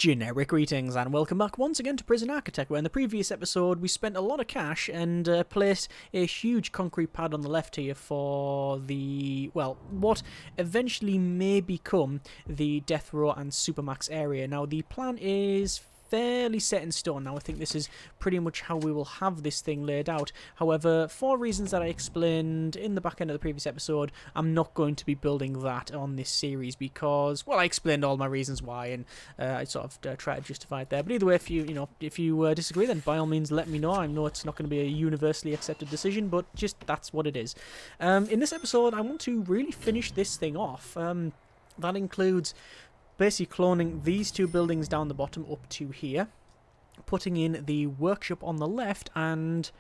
Generic greetings and welcome back once again to Prison Architect, where in the previous episode we spent a lot of cash and placed a huge concrete pad on the left here for the, well, what eventually may become the Death Row and Supermax area. Now the plan is fairly set in stone now. I think this is pretty much how we will have this thing laid out. However, for reasons that I explained in the back end of the previous episode, I'm not going to be building that on this series because, well, I explained all my reasons why, and I sort of try to justify it there. But either way, if you disagree, then by all means let me know. I know it's not going to be a universally accepted decision, but just that's what it is. In this episode, I want to really finish this thing off. That includes basically cloning these two buildings down the bottom up to here, putting in the workshop on the left, and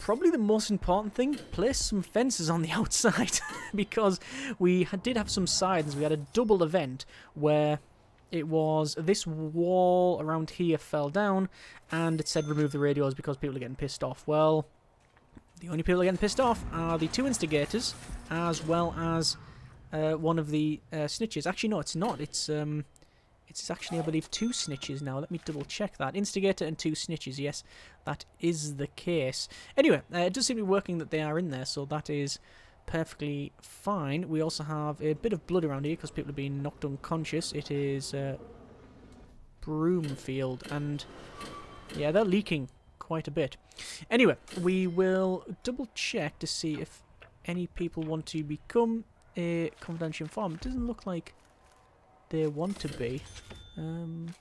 probably the most important thing, place some fences on the outside because we did have some sides. We had a double event where it was this wall around here fell down and it said remove the radios because people are getting pissed off. Well, the only people that are getting pissed off are the two instigators as well as one of the snitches. Actually, no, it's not. It's actually, I believe, two snitches now. Let me double check that. Instigator and two snitches. Yes, that is the case. Anyway, it does seem to be working that they are in there, so that is perfectly fine. We also have a bit of blood around here because people are being knocked unconscious. It is Broomfield, and yeah, they're leaking quite a bit. Anyway, we will double check to see if any people want to become a confidential informant. It doesn't look like they want to be. Not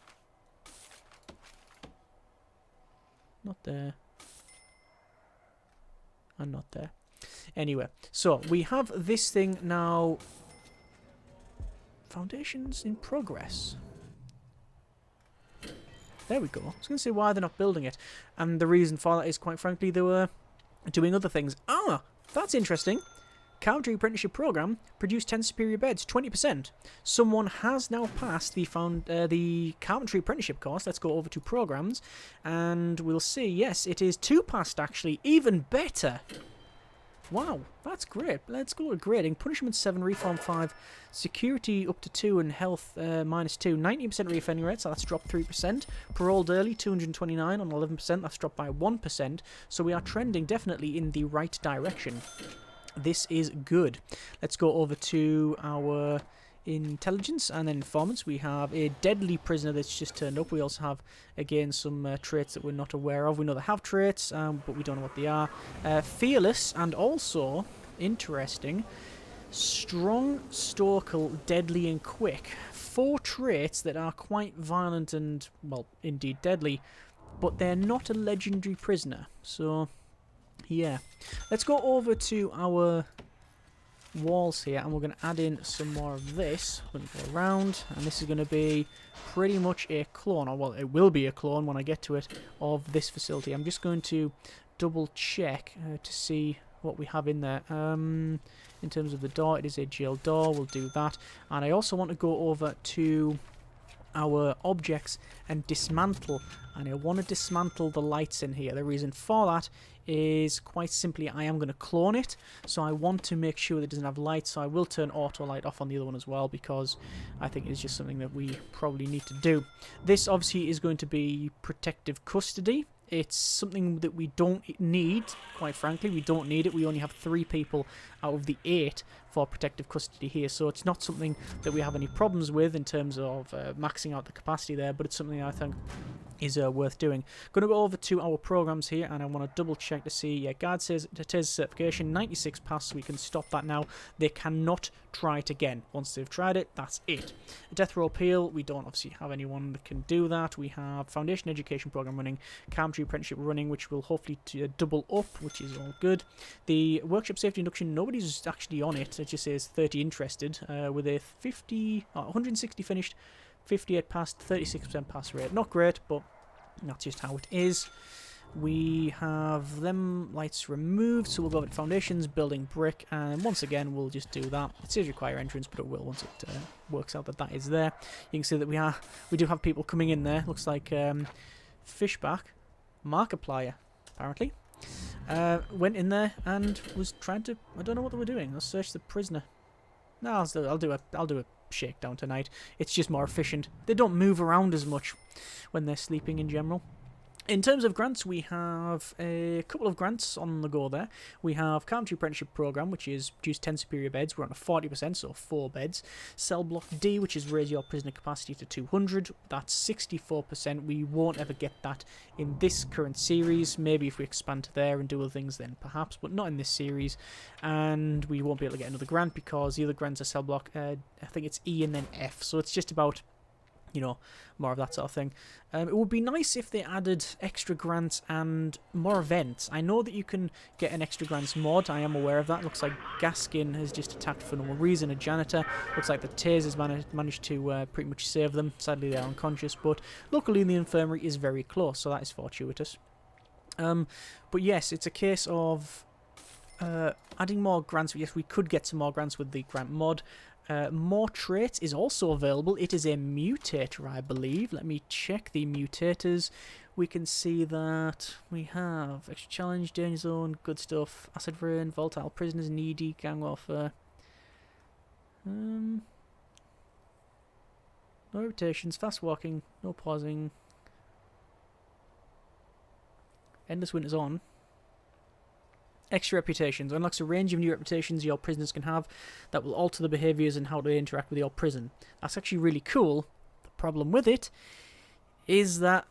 there. And not there. Anyway, so we have this thing now. Foundations in progress. There we go. I was going to say why they're not building it. And the reason for that is, quite frankly, they were doing other things. Ah, that's interesting. Carpentry Apprenticeship Program produced 10 superior beds, 20%. Someone has now passed the Carpentry Apprenticeship course. Let's go over to Programs, and we'll see. Yes, it is 2 passed, actually. Even better. Wow, that's great. Let's go to grading. Punishment 7, Reform 5, Security up to 2, and Health -2. 19% reoffending rate, so that's dropped 3%. Paroled early, 229 on 11%. That's dropped by 1%. So we are trending definitely in the right direction. This is good. Let's go over to our intelligence and then informants. We have a deadly prisoner that's just turned up. We also have, again, some traits that we're not aware of. We know they have traits, but we don't know what they are. Fearless and also, interesting, strong, stoical, deadly and quick. 4 traits that are quite violent and, well, indeed deadly, but they're not a legendary prisoner. So yeah, let's go over to our walls here, and we're going to add in some more of this. We're going to go around, and this is going to be pretty much a clone, or well, it will be a clone when I get to it, of this facility. I'm just going to double check to see what we have in there. In terms of the door, it is a jail door. We'll do that, and I also want to go over to our objects and dismantle, and I want to dismantle the lights in here. The reason for that is quite simply I am going to clone it, so I want to make sure that it doesn't have lights, so I will turn auto light off on the other one as well, because I think it's just something that we probably need to do. This obviously is going to be protective custody. It's something that we don't need, quite frankly. We don't need it. We only have 3 people out of the 8 for protective custody here, so it's not something that we have any problems with in terms of maxing out the capacity there, but it's something I think is worth doing. Going to go over to our programs here, and I want to double check to see. Yeah, guard says Taser certification 96 pass, so we can stop that now. They cannot try it again. Once they've tried it, that's it. Death row appeal, we don't obviously have anyone that can do that. We have foundation education program running, carpentry apprenticeship running, which will hopefully double up, which is all good. The workshop safety induction, nobody's actually on it. It just says 30 interested, with a 160 finished, 58 passed, 36% pass rate. Not great, but that's just how it is. We have them lights removed, so we'll go over to foundations, building brick, and once again we'll just do that. It says require entrance, but it will once it works out that that is there. You can see that we do have people coming in there. Looks like Fishback, Markiplier, apparently, went in there and was trying to, I don't know what they were doing. Let's search the prisoner. No, I'll do a shakedown tonight. It's just more efficient. They don't move around as much when they're sleeping in general. In terms of grants, we have a couple of grants on the go there. We have Carpentry Apprenticeship Programme, which is produce 10 superior beds. We're on a 40%, so 4 beds. Cell Block D, which is raise your prisoner capacity to 200. That's 64%. We won't ever get that in this current series. Maybe if we expand to there and do other things then perhaps, but not in this series. And we won't be able to get another grant because the other grants are Cell Block, I think it's E and then F. So it's just about, you know, more of that sort of thing. It would be nice if they added extra grants and more events. I know that you can get an extra grants mod. I am aware of that. Looks like Gaskin has just attacked for no reason. A janitor. Looks like the Taze has managed to pretty much save them. Sadly, they're unconscious, but luckily the infirmary is very close, so that is fortuitous. But yes, it's a case of adding more grants. Yes, we could get some more grants with the grant mod. More traits is also available. It is a mutator, I believe. Let me check the mutators. We can see that we have extra challenge, danger zone, good stuff, acid rain, volatile prisoners, needy, gang warfare. No irritations, fast walking, no pausing. Endless winter's on. Extra reputations. Unlocks a range of new reputations your prisoners can have that will alter the behaviours and how they interact with your prison. That's actually really cool. The problem with it is that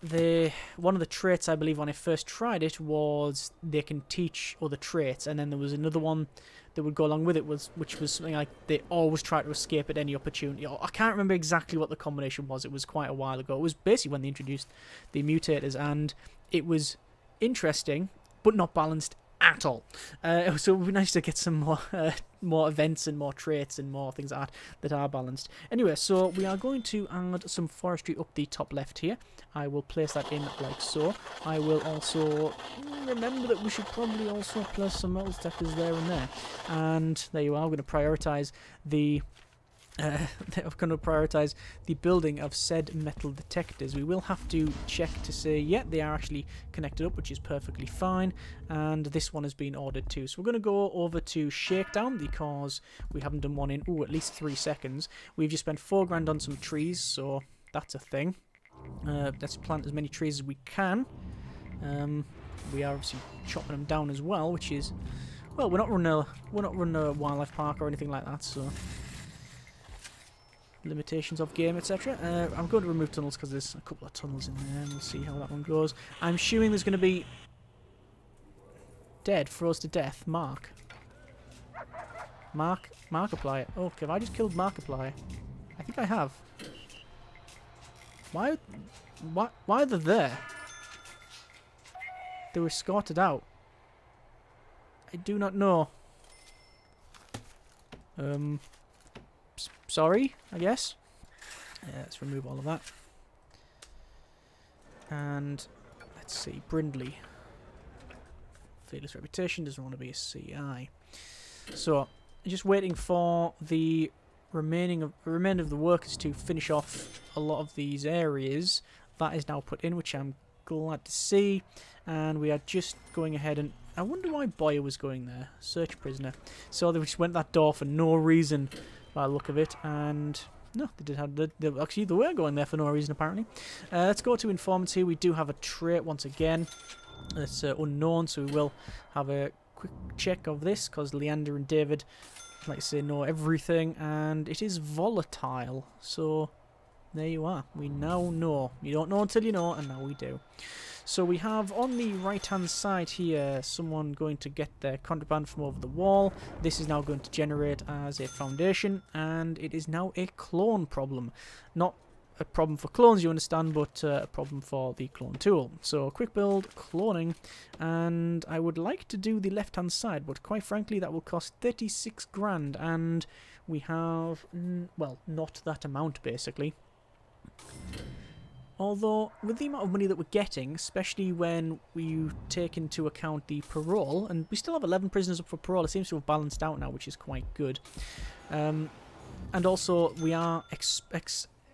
one of the traits, I believe, when I first tried it, was they can teach other traits, and then there was another one that would go along with it, which was something like they always try to escape at any opportunity. I can't remember exactly what the combination was. It was quite a while ago. It was basically when they introduced the mutators, and it was interesting, but not balanced at all. So it would be nice to get some more events and more traits and more things like that are balanced. Anyway, so we are going to add some forestry up the top left here. I will place that in like so. I will also remember that we should probably also place some metal detectors there and there. And there you are. I'm going to prioritise the building of said metal detectors. We will have to check to see, yeah, they are actually connected up, which is perfectly fine, and this one has been ordered too. So we're going to go over to Shakedown because we haven't done one in, at least 3 seconds. We've just spent 4 grand on some trees, so that's a thing. Let's plant as many trees as we can. We are obviously chopping them down as well, which is, well, we're not running a wildlife park or anything like that, so limitations of game, etc. I'm going to remove tunnels because there's a couple of tunnels in there, and we'll see how that one goes. I'm assuming there's going to be dead, froze to death. Markiplier. Oh, have I just killed Markiplier? I think I have. Why are they there? They were escorted out. I do not know. Sorry, I guess. Let's remove all of that. And let's see, Brindley. Fearless reputation, doesn't want to be a CI. So, just waiting for the remainder of the workers to finish off a lot of these areas. That is now put in, which I'm glad to see. And we are just going ahead and I wonder why Boyer was going there. Search prisoner. So they just went that door for no reason, by the look of it, and no, they were going there for no reason apparently. Let's go to informants here. We do have a trait once again. It's unknown, so we will have a quick check of this because Leander and David, like I say, know everything, and it is volatile. So there you are. We now know. You don't know until you know, and now we do. So we have on the right hand side here someone going to get their contraband from over the wall. This is now going to generate as a foundation, and it is now a clone problem. Not a problem for clones, you understand, but a problem for the clone tool. So quick build, cloning, and I would like to do the left hand side, but quite frankly that will cost 36 grand, and we have, well, not that amount basically. Although, with the amount of money that we're getting, especially when we take into account the parole, and we still have 11 prisoners up for parole, it seems to have balanced out now, which is quite good. And also, we are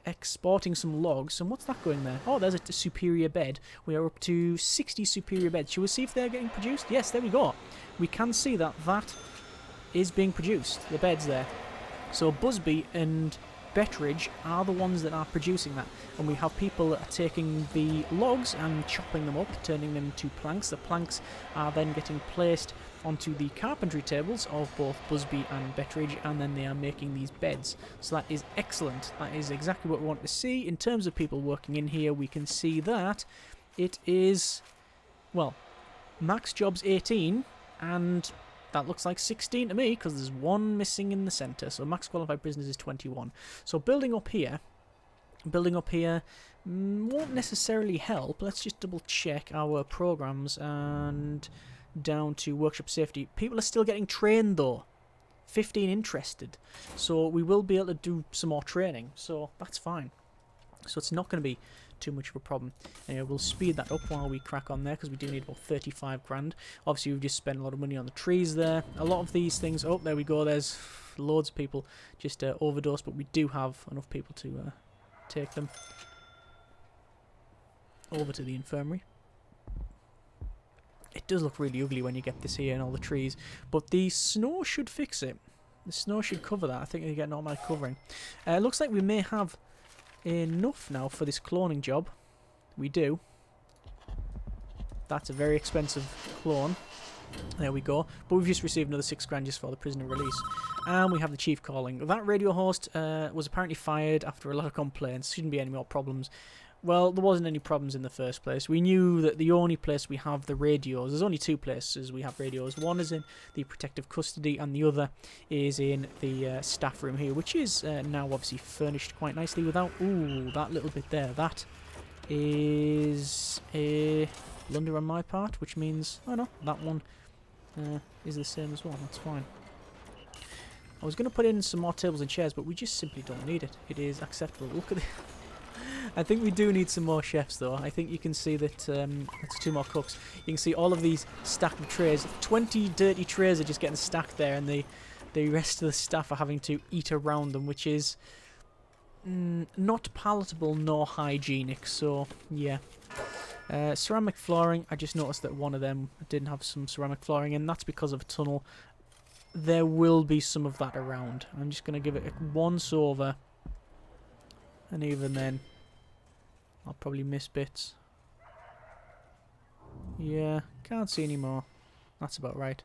exporting some logs, and what's that going there? Oh, there's a superior bed. We are up to 60 superior beds. Shall we see if they're getting produced? Yes, there we go. We can see that that is being produced, the beds there. So Busby and Beverage are the ones that are producing that. And we have people that are taking the logs and chopping them up, turning them to planks. The planks are then getting placed onto the carpentry tables of both Busby and Beveridge, and then they are making these beds. So that is excellent. That is exactly what we want to see. In terms of people working in here, we can see that it is, well, max jobs 18, and that looks like 16 to me, because there's one missing in the centre. So max qualified prisoners is 21. So building up here won't necessarily help. Let's just double check our programs and down to workshop safety. People are still getting trained though. 15 interested. So we will be able to do some more training. So that's fine. So it's not going to be too much of a problem. Anyway, we'll speed that up while we crack on there, because we do need about 35 grand. Obviously, we've just spent a lot of money on the trees there. A lot of these things... Oh, there we go. There's loads of people just overdosed, but we do have enough people to take them over to the infirmary. It does look really ugly when you get this here and all the trees, but the snow should fix it. The snow should cover that. I think they get an automatic covering. It looks like we may have enough now for this cloning job. We do. That's a very expensive clone. There we go. But we've just received another 6 grand just for the prisoner release. And we have the chief calling. That radio host was apparently fired after a lot of complaints. Shouldn't be any more problems. Well, there wasn't any problems in the first place. We knew that the only place we have the radios, there's only 2 places we have radios. One is in the protective custody, and the other is in the staff room here, which is now obviously furnished quite nicely without... Ooh, that little bit there. That is a blunder on my part, which means... Oh no, that one is the same as well. That's fine. I was going to put in some more tables and chairs, but we just simply don't need it. It is acceptable. Look at it. I think we do need some more chefs, though. I think you can see that that's 2 more cooks. You can see all of these stacked of trays. 20 dirty trays are just getting stacked there, and the rest of the staff are having to eat around them, which is not palatable nor hygienic. So, yeah. Ceramic flooring. I just noticed that one of them didn't have some ceramic flooring, and that's because of a tunnel. There will be some of that around. I'm just going to give it a once over, and even then... I'll probably miss bits. Yeah, can't see any more. That's about right.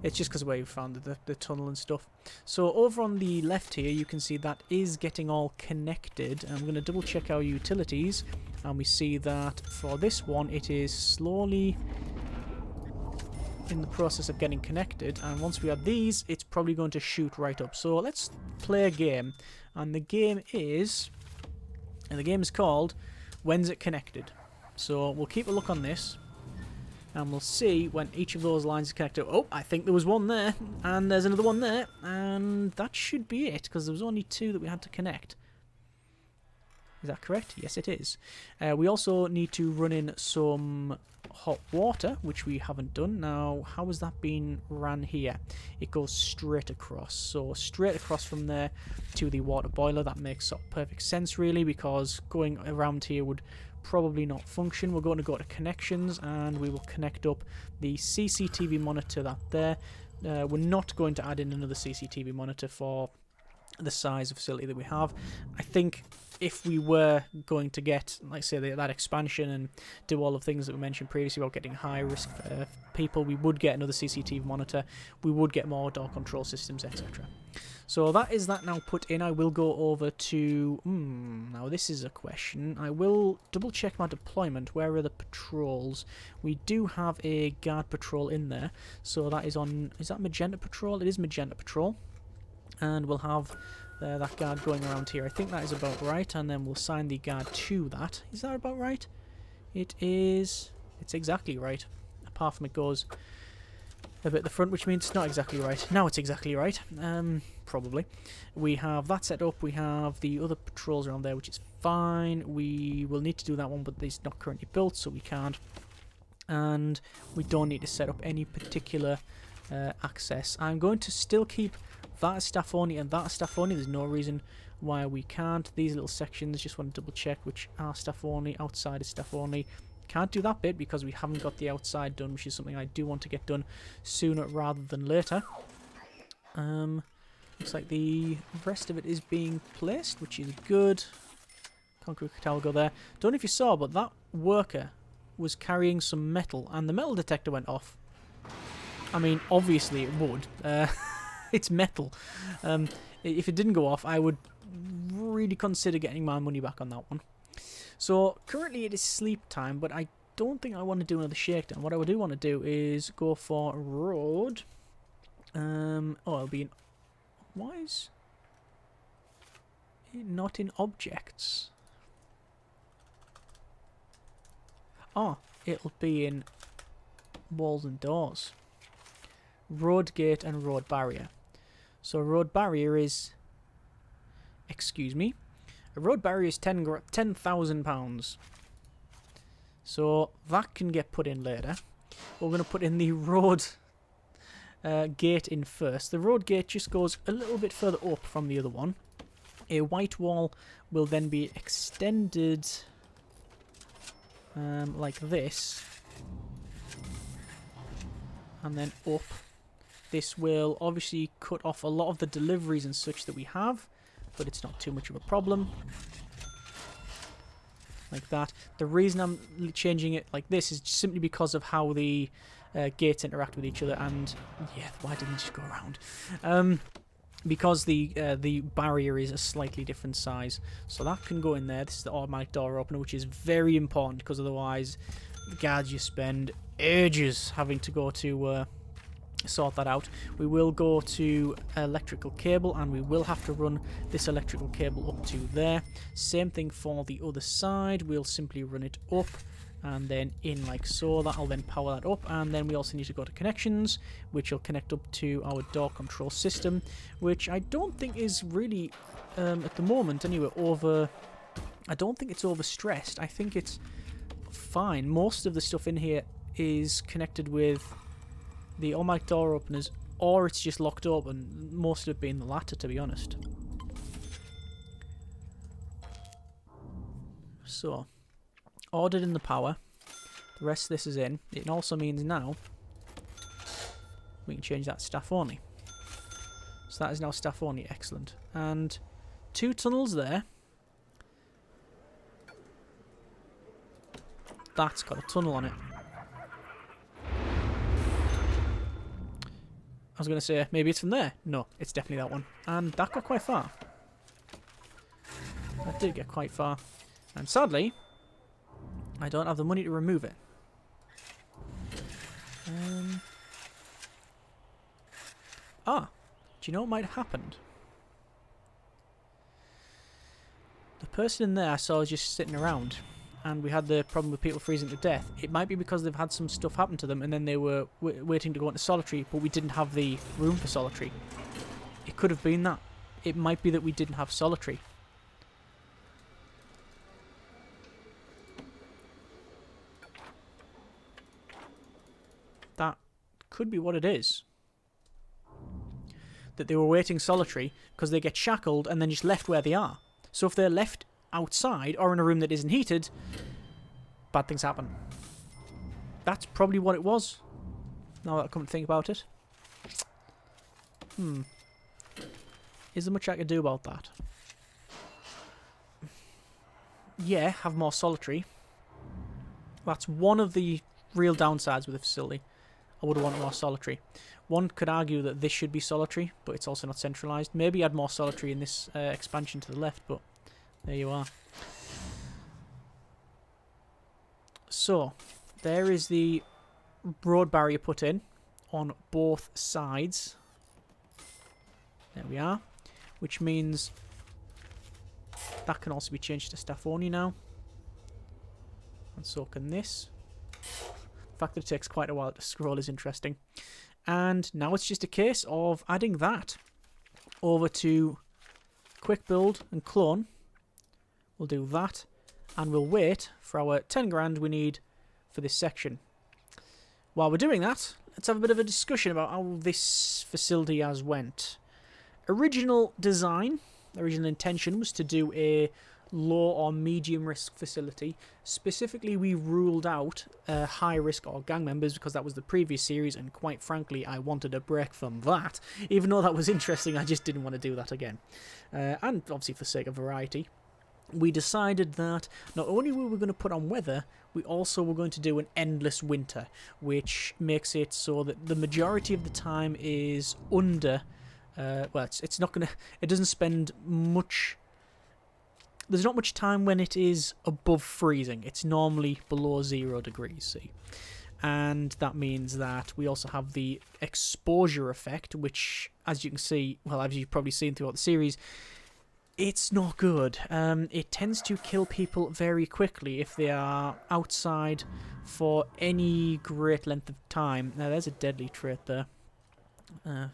It's just because of where you found the tunnel and stuff. So over on the left here, you can see that is getting all connected. I'm going to double check our utilities, and we see that for this one, it is slowly in the process of getting connected. And once we have these, it's probably going to shoot right up. So let's play a game, and the game is... And the game is called When's It Connected? So we'll keep a look on this, and we'll see when each of those lines is connected. Oh, I think there was one there, and there's another one there, and that should be it, because there was only 2 that we had to connect. Is that correct? Yes, it is. We also need to run in some hot water, which we haven't done. Now, how has that been ran here? It goes straight across. So straight across from there to the water boiler. That makes sort of perfect sense, really, because going around here would probably not function. We're going to go to connections, and we will connect up the CCTV monitor that there. We're not going to add in another CCTV monitor for the size of facility that we have. I think if we were going to get, like say, that expansion and do all the things that we mentioned previously about getting high risk people, we would get another CCTV monitor, we would get more door control systems, etc. So that is that now put in. I will go over to... now this is a question. I will double check my deployment. Where are the patrols? We do have a guard patrol in there. So that is on... Is that magenta patrol? It is magenta patrol. And we'll have that guard going around here. I think that is about right. And then we'll assign the guard to that. Is that about right? It is... It's exactly right. Apart from it goes a bit at the front, which means it's not exactly right. Now it's exactly right. Probably. We have that set up. We have the other patrols around there, which is fine. We will need to do that one, but it's not currently built, so we can't. And we don't need to set up any particular access. I'm going to still keep that as staff only and that as staff only. There's no reason why we can't. These little sections, just want to double check which are staff only, outside is staff only. Can't do that bit because we haven't got the outside done, which is something I do want to get done sooner rather than later. Looks like the rest of it is being placed, which is good. Concrete tower go there. Don't know if you saw, but that worker was carrying some metal, and the metal detector went off. I mean, obviously it would. It's metal. If it didn't go off, I would really consider getting my money back on that one. So, currently it is sleep time, but I don't think I want to do another shakedown. What I do want to do is go for road. Oh, it'll be in... Why is it not in objects? Oh, it'll be in walls and doors. Road gate and road barrier. So road barrier is... Excuse me. A road barrier is £10,000. So that can get put in later. We're going to put in the road gate in first. The road gate just goes a little bit further up from the other one. A white wall will then be extended like this. And then up. This will obviously cut off a lot of the deliveries and such that we have, but it's not too much of a problem. Like that. The reason I'm changing it like this is simply because of how the gates interact with each other, and yeah, why didn't it just go around? Because the barrier is a slightly different size, so that can go in there. This is the automatic door opener, which is very important, because otherwise the guards just spend ages having to go to sort that out. We will go to electrical cable, and we will have to run this electrical cable up to there. Same thing for the other side. We'll simply run it up and then in like so. That'll then power that up, and then we also need to go to connections, which will connect up to our door control system, which I don't think is really at the moment anyway I don't think it's overstressed. I think it's fine. Most of the stuff in here is connected with the automatic door openers, or it's just locked up, and most of it being the latter, to be honest. So, ordered in the power. The rest of this is in. It also means now we can change that staff only. So that is now staff only. Excellent. And 2 tunnels there. That's got a tunnel on it. I was going to say, maybe it's from there. No, it's definitely that one. And that got quite far. That did get quite far. And sadly, I don't have the money to remove it. Do you know what might have happened? The person in there I saw was just sitting around, and we had the problem with people freezing to death. It might be because they've had some stuff happen to them, and then they were waiting to go into solitary, but we didn't have the room for solitary. It could have been that. It might be that we didn't have solitary. That could be what it is. That they were waiting solitary because they get shackled and then just left where they are. So if they're left outside or in a room that isn't heated, bad things happen. That's probably what it was, now that I come to think about it. Is there much I can do about that? Yeah, have more solitary. That's one of the real downsides with the facility. I would want more solitary. One could argue that this should be solitary, but it's also not centralised. Maybe add more solitary in this expansion to the left, but there you are. So, there is the road barrier put in on both sides. There we are. Which means that can also be changed to staff only now. And so can this. The fact that it takes quite a while to scroll is interesting. And now it's just a case of adding that over to quick build and clone. We'll do that, and we'll wait for our 10 grand we need for this section. While we're doing that, let's have a bit of a discussion about how this facility has went. Original design, original intention was to do a low or medium risk facility. Specifically, we ruled out high risk or gang members because that was the previous series, and quite frankly, I wanted a break from that. Even though that was interesting, I just didn't want to do that again. And obviously, for the sake of variety, we decided that not only were we going to put on weather, we also were going to do an endless winter, which makes it so that the majority of the time is under. Well, it's not gonna. It doesn't spend much. There's not much time when it is above freezing. It's normally below 0 degrees C. And that means that we also have the exposure effect, which, as you can see, well, as you've probably seen throughout the series, it's not good. It tends to kill people very quickly if they are outside for any great length of time. Now, there's a deadly trait there.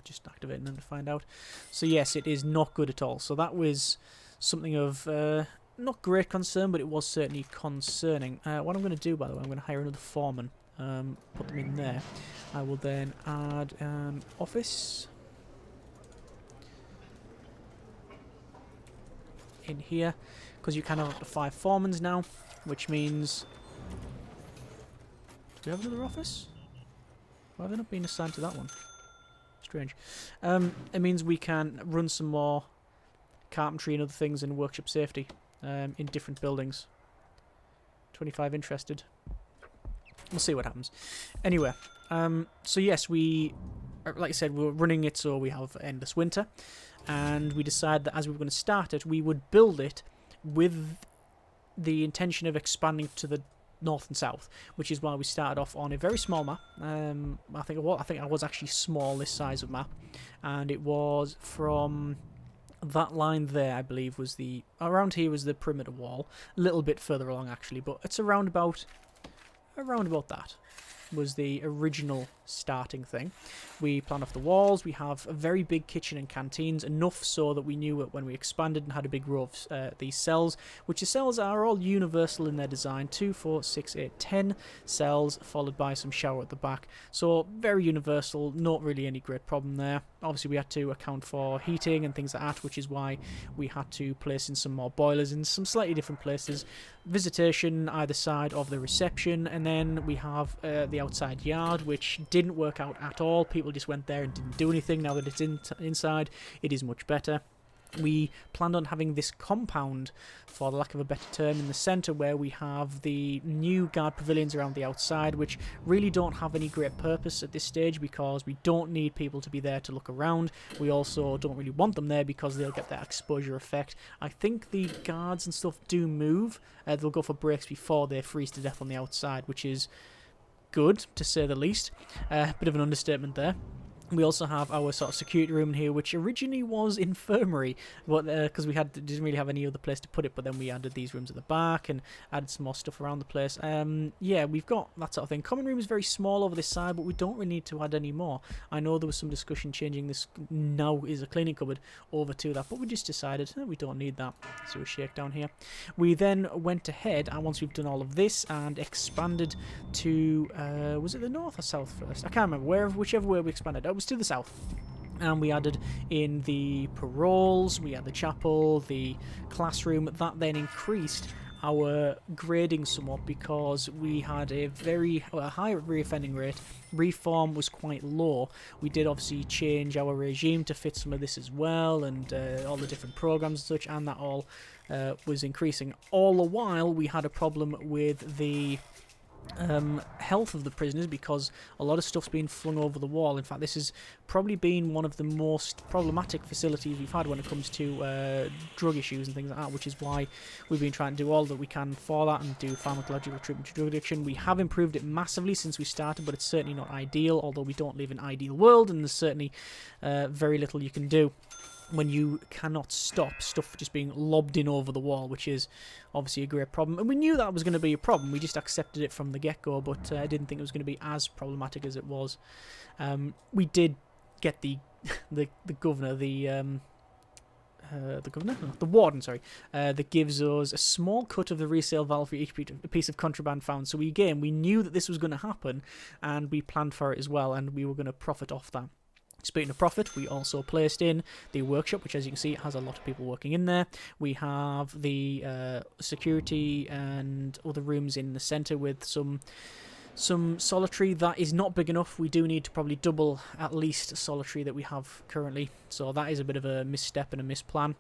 Just activating them to find out. So yes, it is not good at all. So that was something of not great concern, but it was certainly concerning. What I'm going to do, by the way, I'm going to hire another foreman, put them in there. I will then add an office in here, because you can have up to 5 foremans now, which means... Do we have another office? Why have they not been assigned to that one? Strange. It means we can run some more carpentry and other things in workshop safety in different buildings. 25 interested. We'll see what happens. Anyway, so yes, we, like I said, we're running it so we have endless winter, and we decided that as we were going to start it, we would build it with the intention of expanding to the north and south, which is why we started off on a very small map. I think I was actually small, this size of map, and it was from that line there, I believe, was the around here was the perimeter wall, a little bit further along actually, but it's around about that was the original starting thing. We planned off the walls. We have a very big kitchen and canteens, enough so that we knew that when we expanded and had a big row of these cells, which the cells are all universal in their design, 2, 4, 6, 8, 10 cells, followed by some shower at the back. So very universal, not really any great problem there. Obviously we had to account for heating and things like that, which is why we had to place in some more boilers in some slightly different places. Visitation either side of the reception, and then we have the outside yard, which didn't work out at all. People just went there and didn't do anything. Now that it's inside, it is much better. We planned on having this compound, for the lack of a better term, in the centre, where we have the new guard pavilions around the outside, which really don't have any great purpose at this stage because we don't need people to be there to look around. We also don't really want them there because they'll get that exposure effect. I think the guards and stuff do move. They'll go for breaks before they freeze to death on the outside, which is good, to say the least. Bit of an understatement there. We also have our sort of security room in here, which originally was infirmary, but because we didn't really have any other place to put it, but then we added these rooms at the back and added some more stuff around the place. Yeah, we've got that sort of thing. Common room is very small over this side, but we don't really need to add any more. I know there was some discussion changing this now is a cleaning cupboard over to that, but we just decided we don't need that. So we shake down here. We then went ahead, and once we've done all of this, and expanded to was it the north or south first? I can't remember. Whichever way we expanded. It was to the south, and we added in the paroles, we had the chapel, the classroom. That then increased our grading somewhat because we had a very high reoffending rate. Reform was quite low. We did obviously change our regime to fit some of this as well, and all the different programs and such, and that all was increasing. All the while we had a problem with the health of the prisoners, because a lot of stuff's been flung over the wall. In fact, this has probably been one of the most problematic facilities we've had when it comes to drug issues and things like that, which is why we've been trying to do all that we can for that and do pharmacological treatment to drug addiction. We have improved it massively since we started, but it's certainly not ideal, although we don't live in an ideal world, and there's certainly very little you can do when you cannot stop stuff just being lobbed in over the wall, which is obviously a great problem. And we knew that was going to be a problem. We just accepted it from the get-go, but I didn't think it was going to be as problematic as it was. We did get the governor, the warden, sorry, that gives us a small cut of the resale value for each piece of contraband found. So we knew that this was going to happen, and we planned for it as well, and we were going to profit off that. Speaking of profit, we also placed in the workshop, which as you can see has a lot of people working in there. We have the security and other rooms in the centre with some solitary. That is not big enough. We do need to probably double at least solitary that we have currently. So that is a bit of a misstep and a misplan.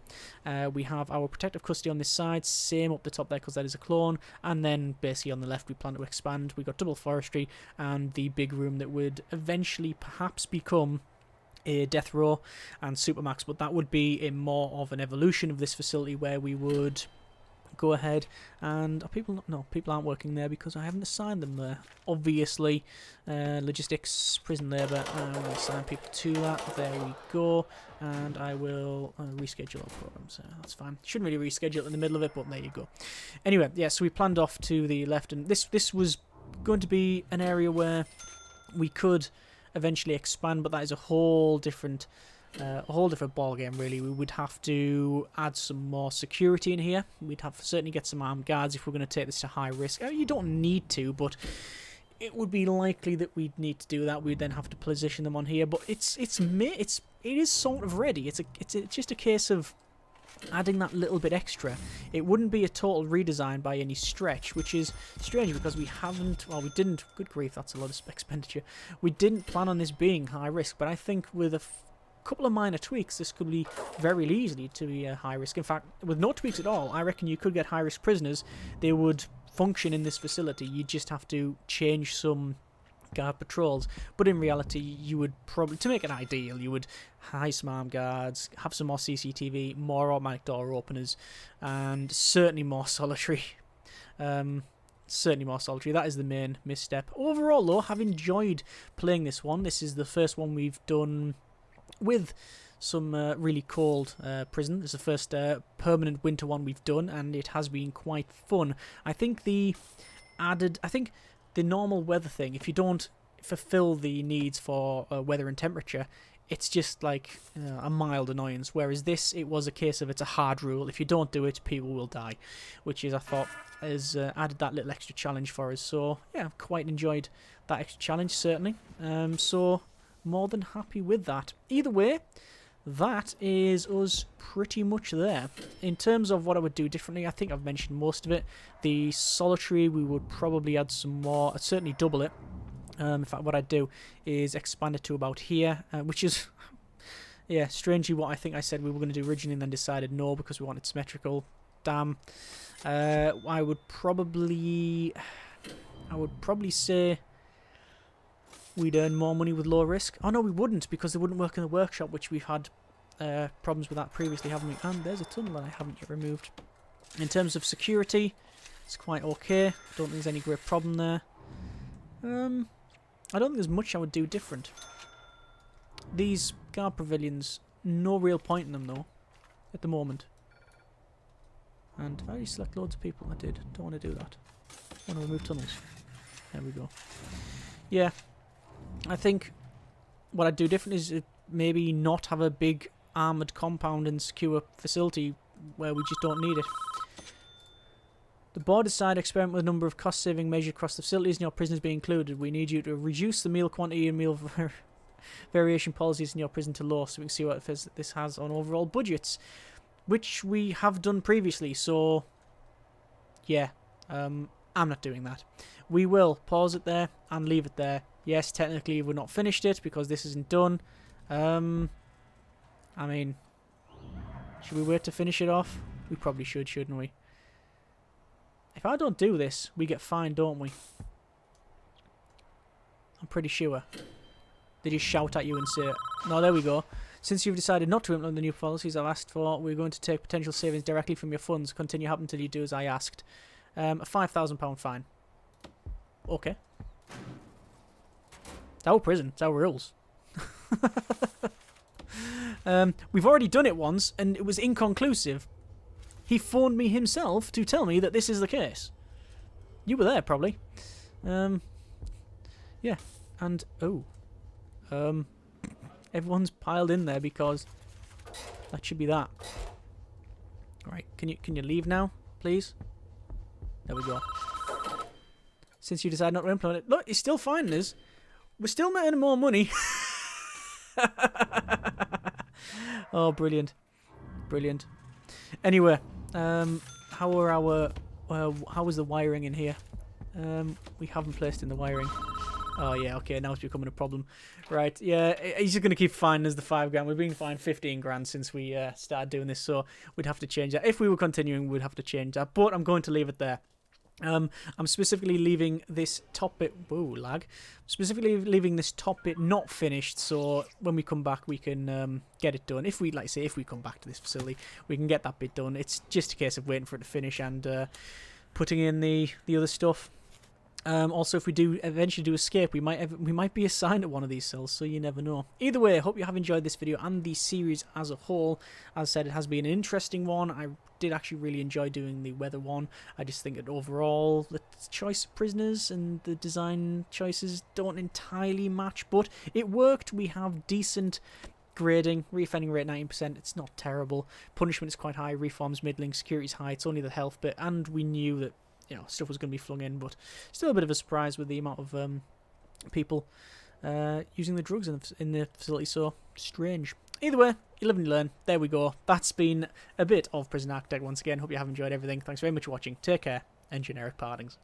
We have our protective custody on this side, same up the top there because that is a clone. And then basically on the left we plan to expand. We got double forestry and the big room that would eventually perhaps become a death row and supermax, but that would be a more of an evolution of this facility where we would go ahead and people aren't working there because I haven't assigned them there. Obviously, logistics, prison labour, and we'll assign people to that. There we go, and I will reschedule our programs. That's fine. Shouldn't really reschedule it in the middle of it, but there you go. Anyway, yeah, so we planned off to the left, and this was going to be an area where we could eventually expand, but that is a whole different ball game really. We would have to add some more security in here. We'd have to certainly get some armed guards if we're going to take this to high risk. You don't need to, but it would be likely that we'd need to do that. We'd then have to position them on here, but it is sort of ready. It's just a case of adding that little bit extra. It wouldn't be a total redesign by any stretch, which is strange because we didn't, good grief, that's a lot of expenditure. We didn't plan on this being high risk, but I think with a couple of minor tweaks this could be very easily to be high risk. In fact, with no tweaks at all, I reckon you could get high risk prisoners. They would function in this facility. You just have to change some guard patrols, but in reality you would probably, to make it ideal, you would hire some armed guards, have some more CCTV, more automatic door openers, and certainly more solitary. Certainly more solitary. That is the main misstep. Overall though, I've enjoyed playing this one. This is the first one we've done with some really cold prison. It's the first permanent winter one we've done, and it has been quite fun. I think the normal weather thing, if you don't fulfill the needs for weather and temperature, it's just like a mild annoyance. Whereas this, it was a case of it's a hard rule. If you don't do it, people will die, which is, I thought, has added that little extra challenge for us. So yeah, I've quite enjoyed that extra challenge, certainly. So more than happy with that. Either way, that is us pretty much there. In terms of what I would do differently, I think I've mentioned most of it. The solitary, we would probably add some more. I'd certainly double it. In fact, what I'd do is expand it to about here, which is, yeah, strangely what I think I said we were going to do originally and then decided no because we wanted symmetrical. Damn. I would probably say we'd earn more money with low risk. Oh no, we wouldn't, because they wouldn't work in the workshop, which we've had problems with that previously, haven't we? And there's a tunnel that I haven't yet removed. In terms of security, it's quite okay. I don't think there's any great problem there. I don't think there's much I would do different. These guard pavilions, no real point in them though, at the moment. And if I already select loads of people, I did. Don't want to do that. I want to remove tunnels. There we go. Yeah. I think what I'd do different is maybe not have a big armoured compound and secure facility where we just don't need it. The board decided to experiment with a number of cost-saving measures across the facilities and your prisoners being included. We need you to reduce the meal quantity and meal variation policies in your prison to low, so we can see what this has on overall budgets, which we have done previously. So yeah, I'm not doing that. We will pause it there and leave it there. Yes, technically we're not finished it because this isn't done. I mean, should we wait to finish it off? We probably should, shouldn't we? If I don't do this, we get fined, don't we? I'm pretty sure. They just shout at you and say, no, there we go. Since you've decided not to implement the new policies I've asked for, we're going to take potential savings directly from your funds. Continue happening until you do as I asked. A £5,000 fine. Okay. It's our prison. It's our rules. We've already done it once, and it was inconclusive. He phoned me himself to tell me that this is the case. You were there, probably. Yeah. And, everyone's piled in there because that should be that. Alright, can you leave now, please? There we go. Since you decided not to implement it. Look, he's still finding us. We're still earning more money. Oh, brilliant. Brilliant. Anyway, how was the wiring in here? We haven't placed in the wiring. Oh, yeah, okay, now it's becoming a problem. Right, yeah, he's just going to keep fined as the 5 grand. We've been fined 15 grand since we started doing this, so we'd have to change that. If we were continuing, we'd have to change that, but I'm going to leave it there. I'm specifically leaving this top bit... Whoa, lag. Specifically leaving this top bit not finished, so when we come back, we can get it done. If we, like I say, if we come back to this facility, we can get that bit done. It's just a case of waiting for it to finish and putting in the other stuff. Also, if we do eventually do escape, we might be assigned at one of these cells, so you never know. Either way, I hope you have enjoyed this video and the series as a whole. As I said, it has been an interesting one. I did actually really enjoy doing the weather one. I just think that overall, the choice of prisoners and the design choices don't entirely match, but it worked. We have decent grading, reoffending rate 19%, it's not terrible. Punishment is quite high, reforms middling, security's high, it's only the health bit, and we knew that stuff was going to be flung in, but still a bit of a surprise with the amount of people using the drugs in the facility, so strange. Either way, you live and you learn. There we go. That's been a bit of Prison Architect once again. Hope you have enjoyed everything. Thanks very much for watching. Take care, and generic partings.